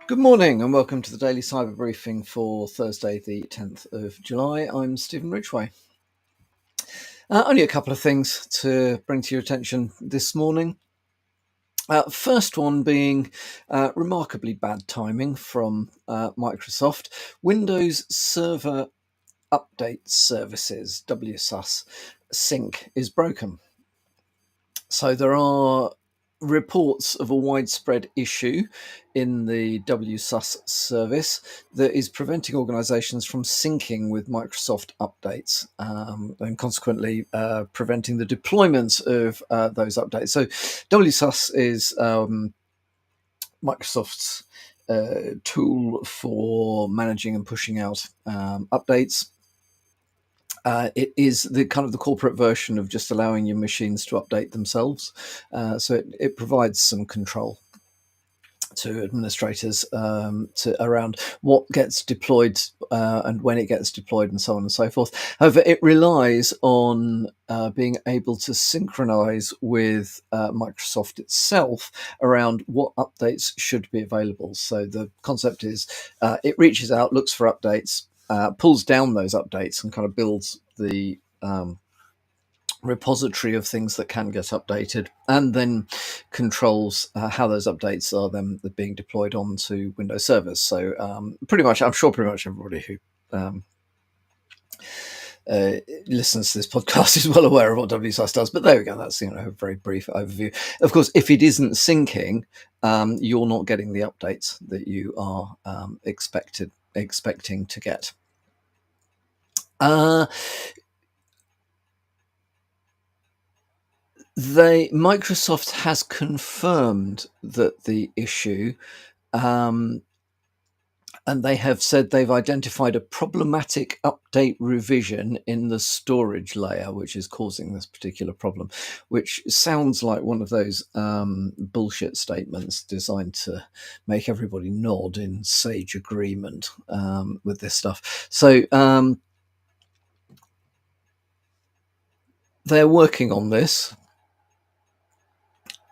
Good morning and welcome to the Daily Cyber Briefing for Thursday, the 10th of July. I'm Stephen Ridgway. Only a couple of things to bring to your attention this morning. First one being remarkably bad timing from Microsoft. Windows Server Update Services, WSUS Sync, is broken. So there are reports of a widespread issue in the WSUS service that is preventing organizations from syncing with Microsoft updates and consequently preventing the deployment of those updates. So WSUS is Microsoft's tool for managing and pushing out updates. It is the kind of the corporate version of just allowing your machines to update themselves. So it provides some control to administrators around what gets deployed and when it gets deployed and so on and so forth. However, it relies on being able to synchronize with Microsoft itself around what updates should be available. So the concept is it reaches out, looks for updates, pulls down those updates and kind of builds the repository of things that can get updated, and then controls how those updates are then being deployed onto Windows servers. So I'm sure pretty much everybody who listens to this podcast is well aware of what WSUS does, but there we go. That's a very brief overview. Of course, if it isn't syncing, you're not getting the updates that you are expecting to get. Microsoft has confirmed that the issue, and they have said they've identified a problematic update revision in the storage layer, which is causing this particular problem, which sounds like one of those bullshit statements designed to make everybody nod in sage agreement with this stuff. So they're working on this.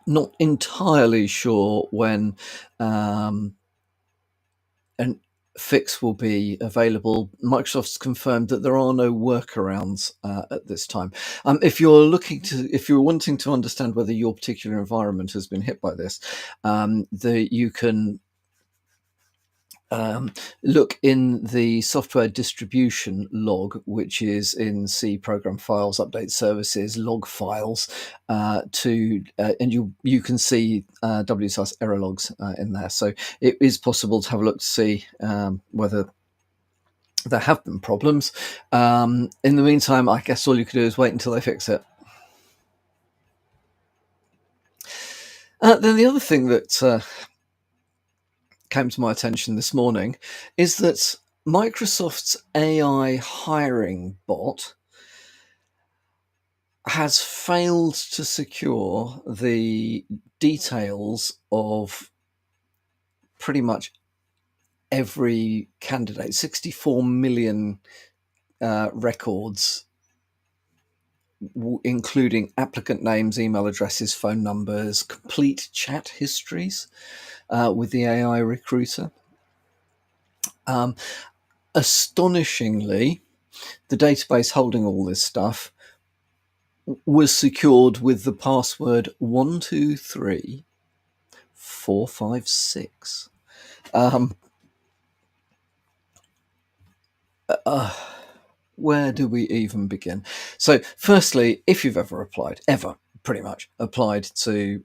Not entirely sure when an fix will be available. Microsoft's confirmed that there are no workarounds at this time. If you're wanting to understand whether your particular environment has been hit by this, you can look in the software distribution log, which is in C program files, update services, log files, and you can see WSUS error logs in there. So it is possible to have a look to see whether there have been problems. In the meantime, I guess all you can do is wait until they fix it. Then the other thing that came to my attention this morning is that Microsoft's AI hiring bot has failed to secure the details of pretty much every candidate, 64 million records, including applicant names, email addresses, phone numbers, complete chat histories with the AI recruiter. Astonishingly, the database holding all this stuff was secured with the password 123456. Where do we even begin? So, firstly, if you've ever pretty much applied to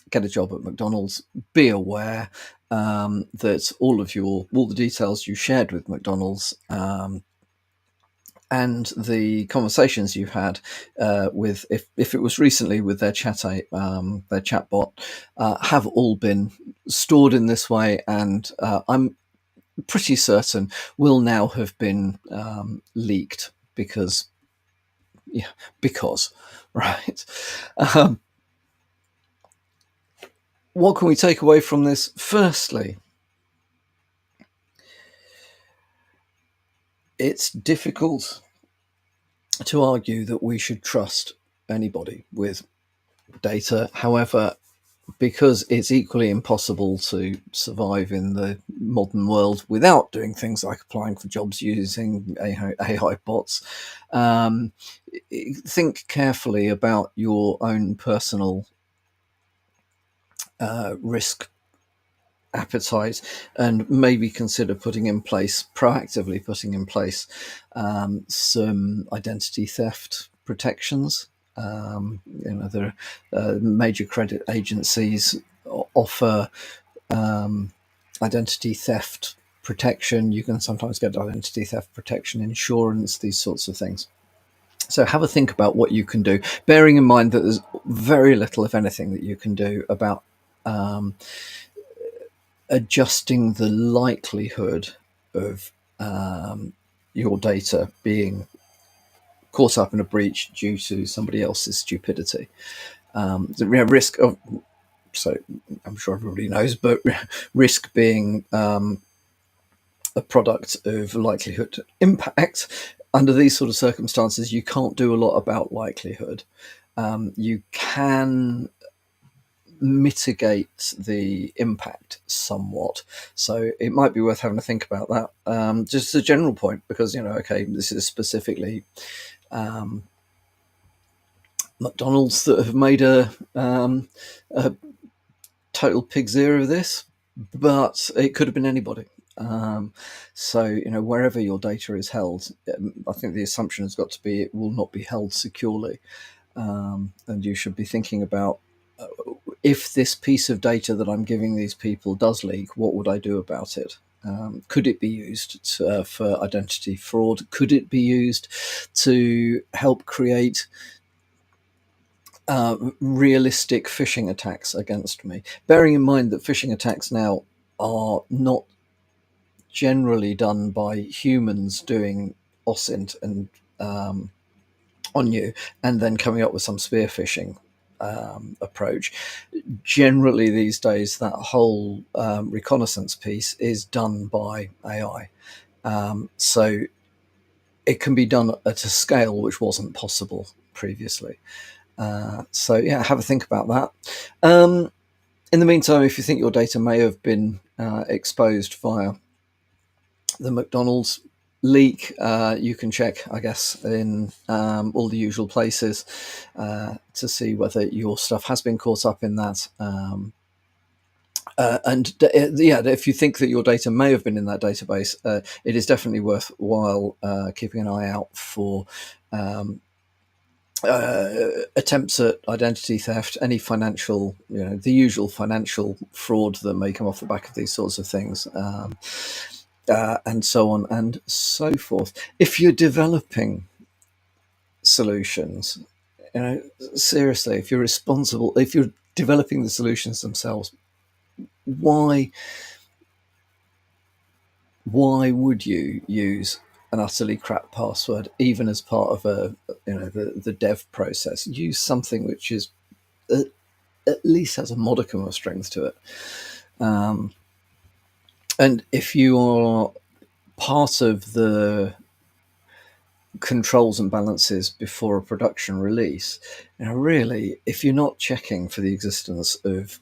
get a job at McDonald's, be aware that all the details you shared with McDonald's and the conversations you've had with, if it was recently with their chatbot, have all been stored in this way, and I'm pretty certain will now have been leaked because, right. What can we take away from this? Firstly, it's difficult to argue that we should trust anybody with data. However, because it's equally impossible to survive in the modern world without doing things like applying for jobs using AI bots. Um, think carefully about your own personal risk appetite, and maybe consider proactively putting in place some identity theft protections. The major credit agencies offer identity theft protection. You can sometimes get identity theft protection insurance, these sorts of things. So have a think about what you can do, bearing in mind that there's very little, if anything, that you can do about adjusting the likelihood of your data being caught up in a breach due to somebody else's stupidity. The risk of, so I'm sure everybody knows, but risk being a product of likelihood impact. Under these sort of circumstances, you can't do a lot about likelihood. You can mitigate the impact somewhat, so it might be worth having a think about that. Just a general point, because this is specifically McDonald's that have made a total pig zero of this, but it could have been anybody. So wherever your data is held, I think the assumption has got to be it will not be held securely, and you should be thinking about, if this piece of data that I'm giving these people does leak, what would I do about it? Could it be used for identity fraud? Could it be used to help create realistic phishing attacks against me? Bearing in mind that phishing attacks now are not generally done by humans doing OSINT and on you, and then coming up with some spear phishing approach. Generally, these days, that whole reconnaissance piece is done by AI. So it can be done at a scale which wasn't possible previously. So yeah, have a think about that. In the meantime, if you think your data may have been exposed via the McDonald's leak, you can check, I guess, in all the usual places to see whether your stuff has been caught up in that. If you think that your data may have been in that database, it is definitely worthwhile keeping an eye out for attempts at identity theft, any financial, the usual financial fraud that may come off the back of these sorts of things. And so on and so forth. If you're developing solutions, seriously, if you're responsible, if you're developing the solutions themselves, why would you use an utterly crap password, even as part of the dev process? Use something which is at least has a modicum of strength to it. And if you are part of the controls and balances before a production release, really, if you're not checking for the existence of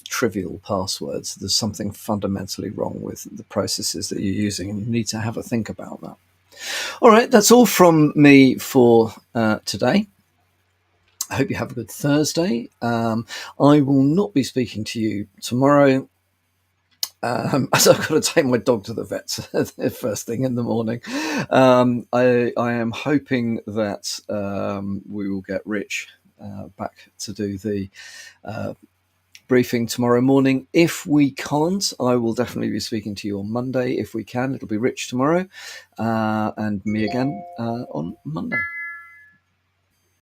trivial passwords, there's something fundamentally wrong with the processes that you're using, and you need to have a think about that. All right, that's all from me for today. I hope you have a good Thursday. I will not be speaking to you tomorrow, as I've got to take my dog to the vet first thing in the morning. I am hoping that we will get Rich back to do the briefing tomorrow morning. If we can't, I will definitely be speaking to you on Monday. If we can, it'll be Rich tomorrow and me again on Monday.